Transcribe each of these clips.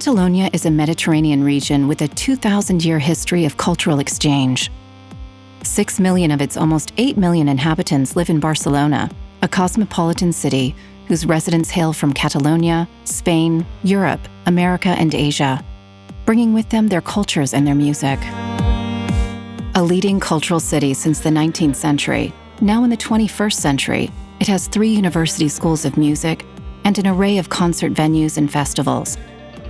Catalonia is a Mediterranean region with a 2,000-year history of cultural exchange. 6 million of its almost 8 million inhabitants live in Barcelona, a cosmopolitan city whose residents hail from Catalonia, Spain, Europe, America, and Asia, bringing with them their cultures and their music. A leading cultural city since the 19th century, now in the 21st century, it has 3 university schools of music and an array of concert venues and festivals,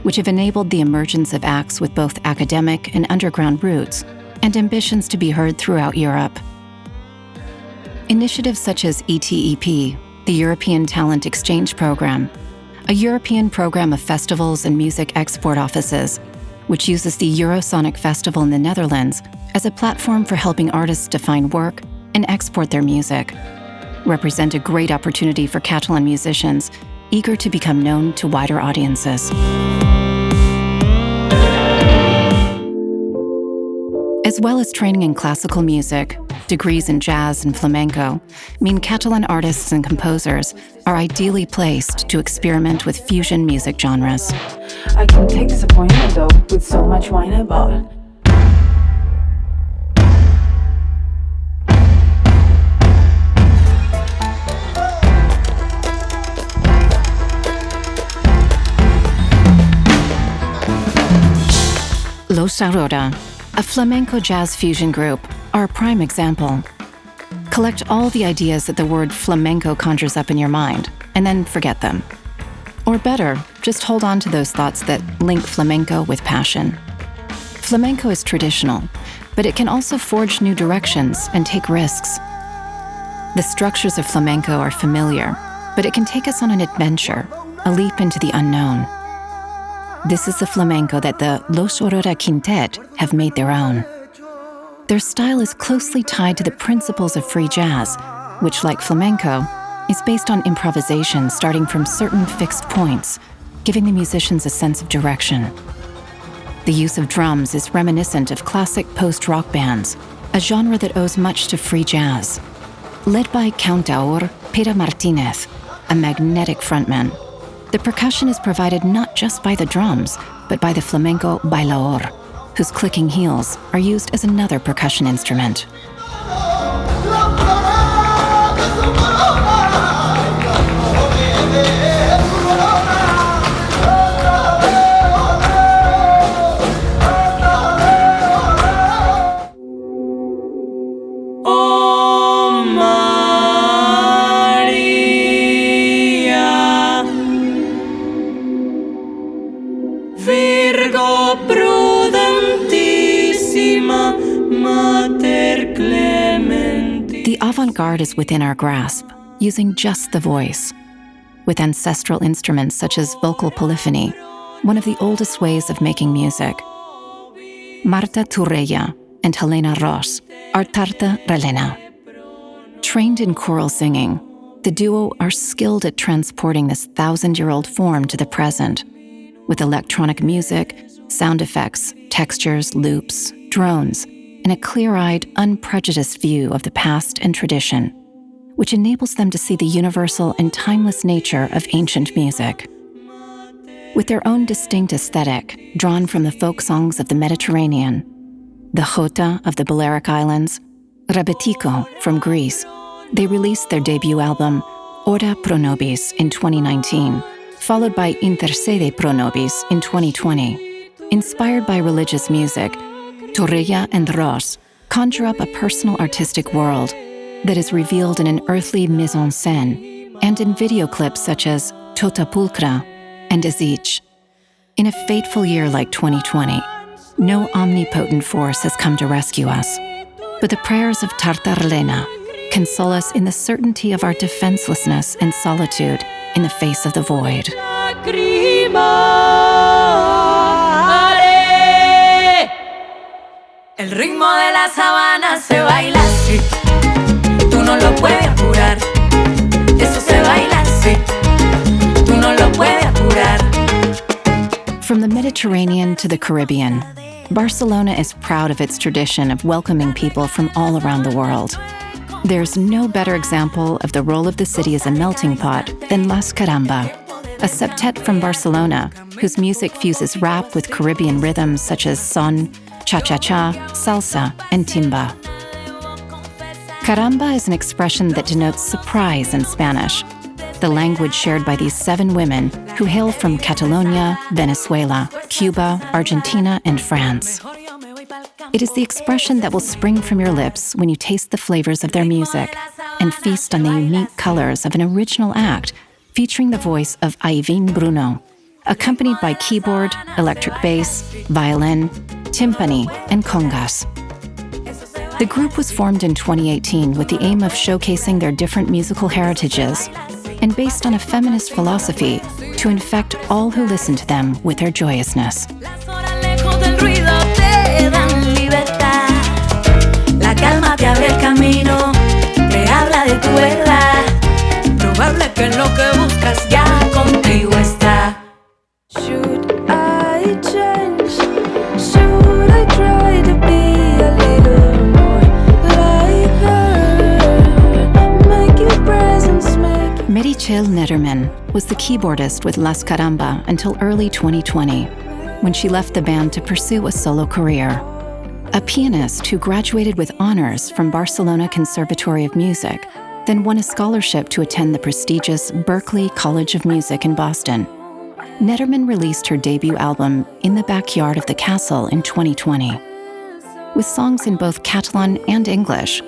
which have enabled the emergence of acts with both academic and underground roots and ambitions to be heard throughout Europe. Initiatives such as ETEP, the European Talent Exchange Program, a European program of festivals and music export offices, which uses the Eurosonic Festival in the Netherlands as a platform for helping artists to find work and export their music, represent a great opportunity for Catalan musicians eager to become known to wider audiences. As well as training in classical music, degrees in jazz and flamenco mean Catalan artists and composers are ideally placed to experiment with fusion music genres. I can take disappointment though, with so much wine about. Los Aurora, a flamenco jazz fusion group, are a prime example. Collect all the ideas that the word flamenco conjures up in your mind, and then forget them. Or better, just hold on to those thoughts that link flamenco with passion. Flamenco is traditional, but it can also forge new directions and take risks. The structures of flamenco are familiar, but it can take us on an adventure, a leap into the unknown. This is the flamenco that the Los Aurora Quintet have made their own. Their style is closely tied to the principles of free jazz, which, like flamenco, is based on improvisation starting from certain fixed points, giving the musicians a sense of direction. The use of drums is reminiscent of classic post-rock bands, a genre that owes much to free jazz. Led by Cantaor Pere Martinez, a magnetic frontman, the percussion is provided not just by the drums, but by the flamenco bailaor, whose clicking heels are used as another percussion instrument. Virgo prudentissima mater clementi. The avant-garde is within our grasp, using just the voice. With ancestral instruments such as vocal polyphony, one of the oldest ways of making music. Marta Turrella and Helena Ros are Tarta Relena. Trained in choral singing, the duo are skilled at transporting this 1,000-year-old form to the present, with electronic music, sound effects, textures, loops, drones, and a clear-eyed, unprejudiced view of the past and tradition, which enables them to see the universal and timeless nature of ancient music. With their own distinct aesthetic, drawn from the folk songs of the Mediterranean, the Jota of the Balearic Islands, Rebetiko from Greece, they released their debut album, Ora Pro Nobis, in 2019, followed by Intercede Pro Nobis in 2020. Inspired by religious music, Turrella and Ros conjure up a personal artistic world that is revealed in an earthly mise-en-scène and in video clips such as Tota Pulcra and Ezich. In a fateful year like 2020, no omnipotent force has come to rescue us, but the prayers of Tarta Relena console us in the certainty of our defenselessness and solitude in the face of the void. El ritmo de la sabana se baila así, tú no lo puedes apurar. Eso se baila así, tú no lo puedes apurar. From the Mediterranean to the Caribbean, Barcelona is proud of its tradition of welcoming people from all around the world. There's no better example of the role of the city as a melting pot than Las Caramba, a septet from Barcelona whose music fuses rap with Caribbean rhythms such as son, cha-cha-cha, salsa, and timba. Caramba is an expression that denotes surprise in Spanish, the language shared by these 7 women who hail from Catalonia, Venezuela, Cuba, Argentina, and France. It is the expression that will spring from your lips when you taste the flavors of their music and feast on the unique colors of an original act featuring the voice of Aivin Bruno, accompanied by keyboard, electric bass, violin, timpani, and congas. The group was formed in 2018 with the aim of showcasing their different musical heritages and based on a feminist philosophy to infect all who listen to them with their joyousness. La calma te abre el camino, te habla de tu verdad. Probable que lo que buscas ya contigo está. Should I change? Should I try to be a little more like her? Make your presence, make your... Meritxell Nederman was the keyboardist with Las Caramba until early 2020, when she left the band to pursue a solo career. A pianist who graduated with honors from Barcelona Conservatory of Music, then won a scholarship to attend the prestigious Berklee College of Music in Boston. Nederman released her debut album In the Backyard of the Castle in 2020. With songs in both Catalan and English,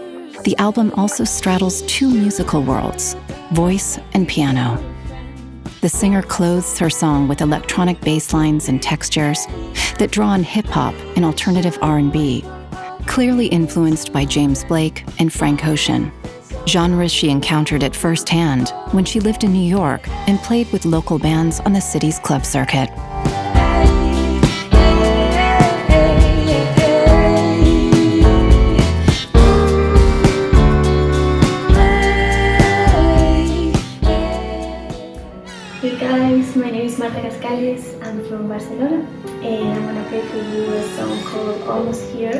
the album also straddles 2 musical worlds, voice and piano. The singer clothes her song with electronic bass lines and textures that draw on hip-hop and alternative R&B, clearly influenced by James Blake and Frank Ocean, genres she encountered at first hand when she lived in New York and played with local bands on the city's club circuit. Hey guys, my name is Marta Cascales. I'm from Barcelona, and I'm gonna play for you a song called Almost Here.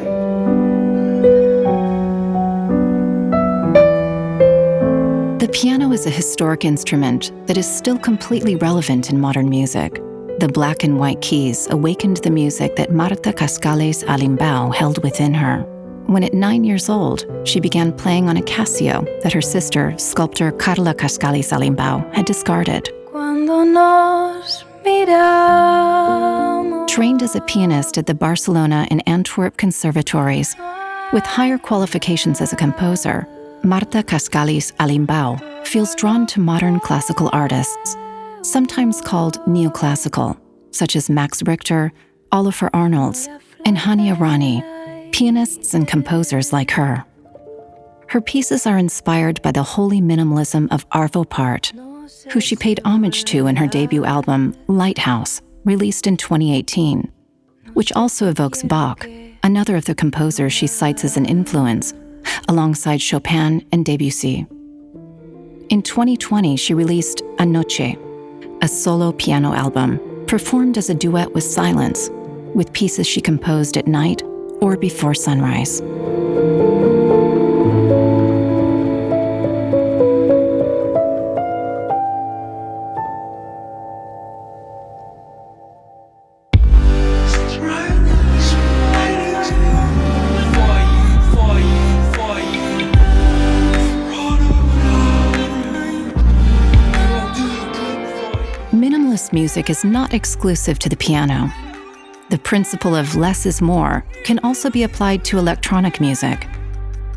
The piano is a historic instrument that is still completely relevant in modern music. The black and white keys awakened the music that Marta Cascales Alimbao held within her. When at 9 years old, she began playing on a Casio that her sister, sculptor Carla Cascales Alimbao, had discarded. Trained as a pianist at the Barcelona and Antwerp conservatories, with higher qualifications as a composer, Marta Cascales Alimbao feels drawn to modern classical artists, sometimes called neoclassical, such as Max Richter, Oliver Arnolds, and Hania Rani, pianists and composers like her. Her pieces are inspired by the holy minimalism of Arvo Pärt, who she paid homage to in her debut album, Lighthouse, released in 2018, which also evokes Bach, another of the composers she cites as an influence, alongside Chopin and Debussy. In 2020, she released Anoche, a solo piano album, performed as a duet with silence, with pieces she composed at night or before sunrise. Minimalist music is not exclusive to the piano. The principle of less is more can also be applied to electronic music.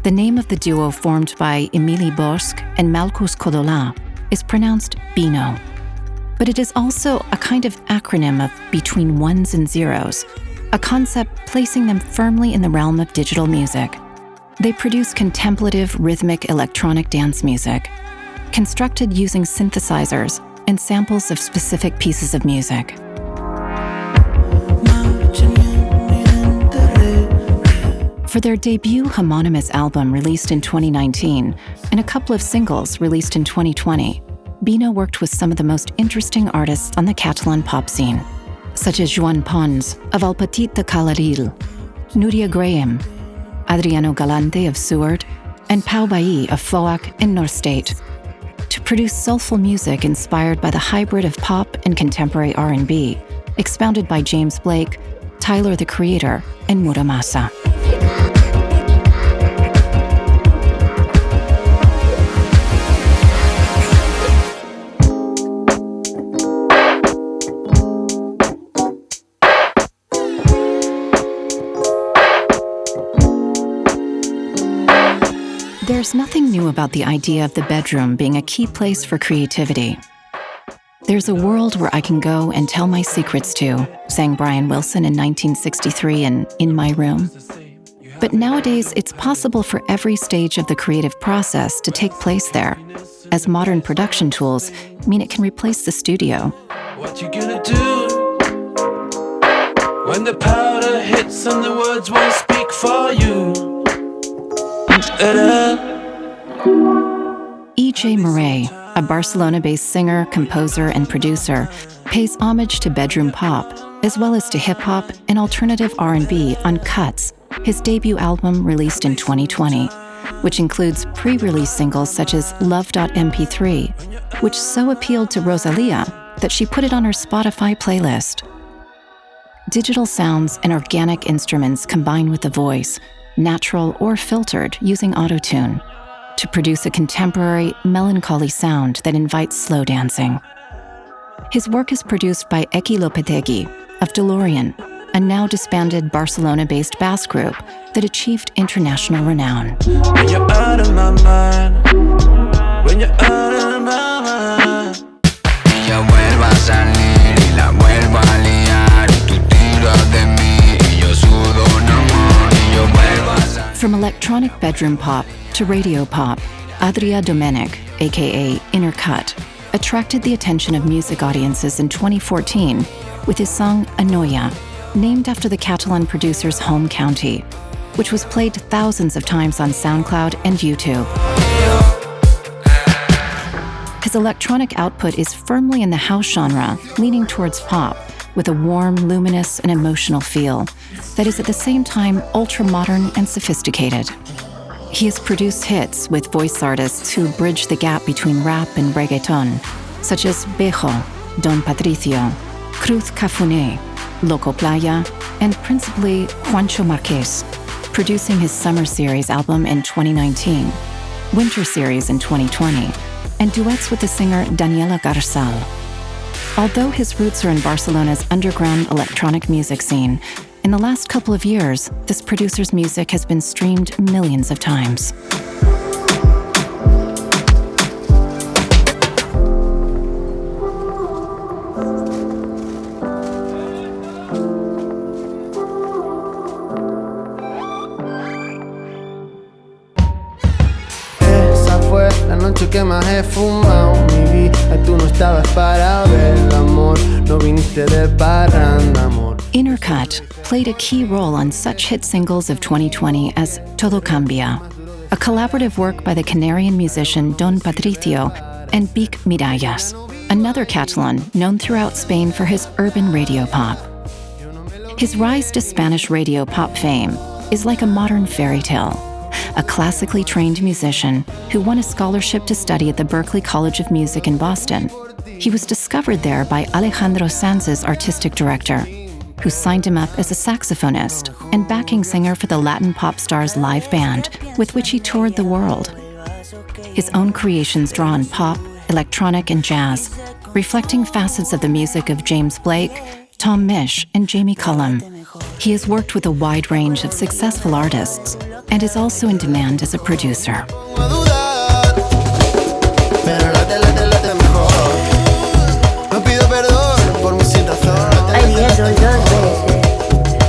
The name of the duo formed by Emily Bosch and Malkus Kodola is pronounced Bino, but it is also a kind of acronym of between ones and zeros, a concept placing them firmly in the realm of digital music. They produce contemplative, rhythmic electronic dance music, constructed using synthesizers and samples of specific pieces of music. For their debut homonymous album released in 2019 and a couple of singles released in 2020, Bino worked with some of the most interesting artists on the Catalan pop scene, such as Joan Pons of El Petit de Calaril, Núria Graham, Adriano Galante of Seward, and Pau Bailly of Floac and North State, to produced soulful music inspired by the hybrid of pop and contemporary R&B, expounded by James Blake, Tyler the Creator, and Muramasa. There's nothing new about the idea of the bedroom being a key place for creativity. There's a world where I can go and tell my secrets to, sang Brian Wilson in 1963 in My Room. But nowadays, it's possible for every stage of the creative process to take place there, as modern production tools mean it can replace the studio. What you gonna do when the powder hits and the words won't speak for you? E.J. Murray, a Barcelona-based singer, composer, and producer, pays homage to bedroom pop, as well as to hip-hop and alternative R&B on Cuts, his debut album released in 2020, which includes pre-release singles such as Love.mp3, which so appealed to Rosalia that she put it on her Spotify playlist. Digital sounds and organic instruments combine with the voice, natural or filtered using autotune, to produce a contemporary, melancholy sound that invites slow dancing. His work is produced by Eki Lopetegui of DeLorean, a now disbanded Barcelona-based bass group that achieved international renown. When you're out of my mind, when you're out of my mind. Y yo vuelvo a salir y la vuelvo a liar y tú tiras de mí y yo sudo un amor y yo vuelvo a salir. From electronic bedroom pop to radio pop, Adria Domènech, aka Intercut, attracted the attention of music audiences in 2014 with his song Anoia, named after the Catalan producer's home county, which was played thousands of times on SoundCloud and YouTube. His electronic output is firmly in the house genre, leaning towards pop, with a warm, luminous, and emotional feel that is at the same time ultra-modern and sophisticated. He has produced hits with voice artists who bridge the gap between rap and reggaeton, such as Bejo, Don Patricio, Cruz Cafuné, Loco Playa, and principally Juancho Marquez, producing his Summer Series album in 2019, Winter Series in 2020, and duets with the singer Daniela Garzal. Although his roots are in Barcelona's underground electronic music scene, in the last couple of years, this producer's music has been streamed millions of times. Esa fue la noche que más he fumado mi vida. Tú no estabas para ver el amor, no viniste de parranda, amor. Intercut played a key role on such hit singles of 2020 as Todo Cambia, a collaborative work by the Canarian musician Don Patricio and Vic Miralles, another Catalan known throughout Spain for his urban radio pop. His rise to Spanish radio pop fame is like a modern fairy tale. A classically trained musician who won a scholarship to study at the Berklee College of Music in Boston. He was discovered there by Alejandro Sanz's artistic director, who signed him up as a saxophonist and backing singer for the Latin pop stars live band with which he toured the world. His own creations draw on pop, electronic, and jazz, reflecting facets of the music of James Blake, Tom Misch, and Jamie Cullum. He has worked with a wide range of successful artists and is also in demand as a producer. Ay, eso dos veces,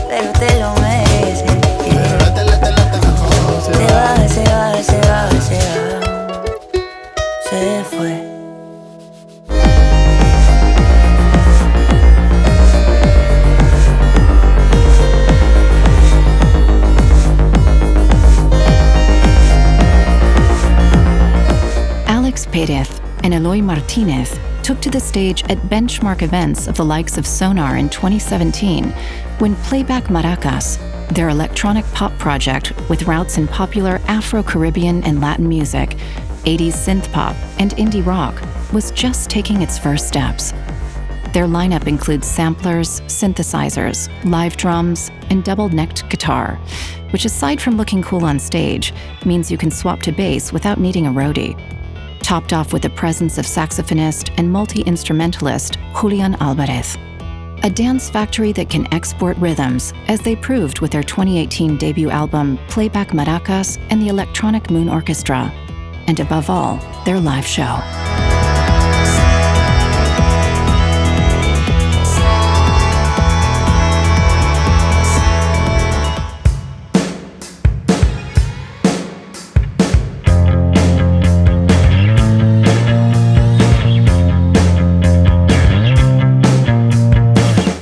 pero te lo mereces. Se va, se va, se va, se va. Se fue. Alex Perez and Eloy Martinez took to the stage at benchmark events of the likes of Sonar in 2017 when Playback Maracas, their electronic pop project with roots in popular Afro-Caribbean and Latin music, 80s synth pop, and indie rock was just taking its first steps. Their lineup includes samplers, synthesizers, live drums, and double-necked guitar, which aside from looking cool on stage, means you can swap to bass without needing a roadie. Topped off with the presence of saxophonist and multi-instrumentalist Julian Alvarez. A dance factory that can export rhythms, as they proved with their 2018 debut album Playback Maracas and the Electronic Moon Orchestra, and above all, their live show.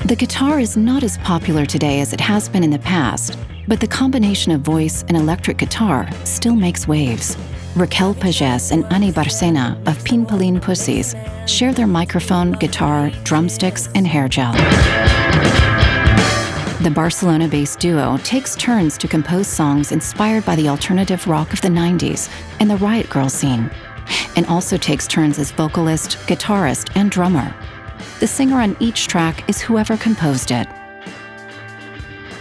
The guitar is not as popular today as it has been in the past, but the combination of voice and electric guitar still makes waves. Raquel Pages and Ani Barcena of Pinpalin Pussies share their microphone, guitar, drumsticks, and hair gel. The Barcelona-based duo takes turns to compose songs inspired by the alternative rock of the 90s and the Riot Grrrl scene, and also takes turns as vocalist, guitarist, and drummer. The singer on each track is whoever composed it.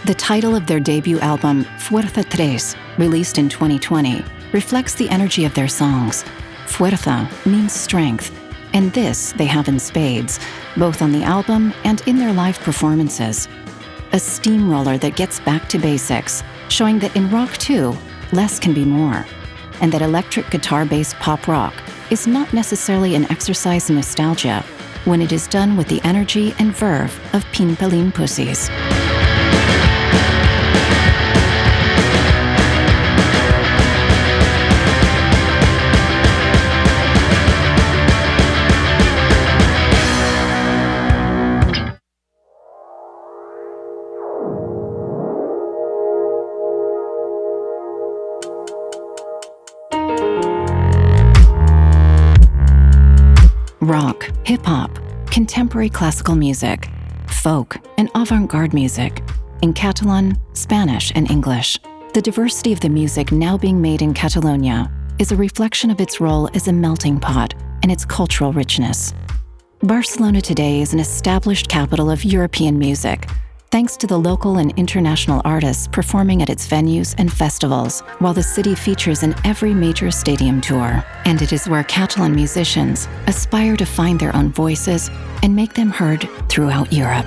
The title of their debut album, Fuerza Tres, released in 2020, reflects the energy of their songs. Fuerza means strength, and this they have in spades, both on the album and in their live performances. A steamroller that gets back to basics, showing that in rock too, less can be more, and that electric guitar-based pop rock is not necessarily an exercise in nostalgia when it is done with the energy and verve of Pinpalin Pussies. Rock, hip-hop, contemporary classical music, folk, and avant-garde music, in Catalan, Spanish, and English. The diversity of the music now being made in Catalonia is a reflection of its role as a melting pot and its cultural richness. Barcelona today is an established capital of European music, thanks to the local and international artists performing at its venues and festivals, while the city features in every major stadium tour. And it is where Catalan musicians aspire to find their own voices and make them heard throughout Europe.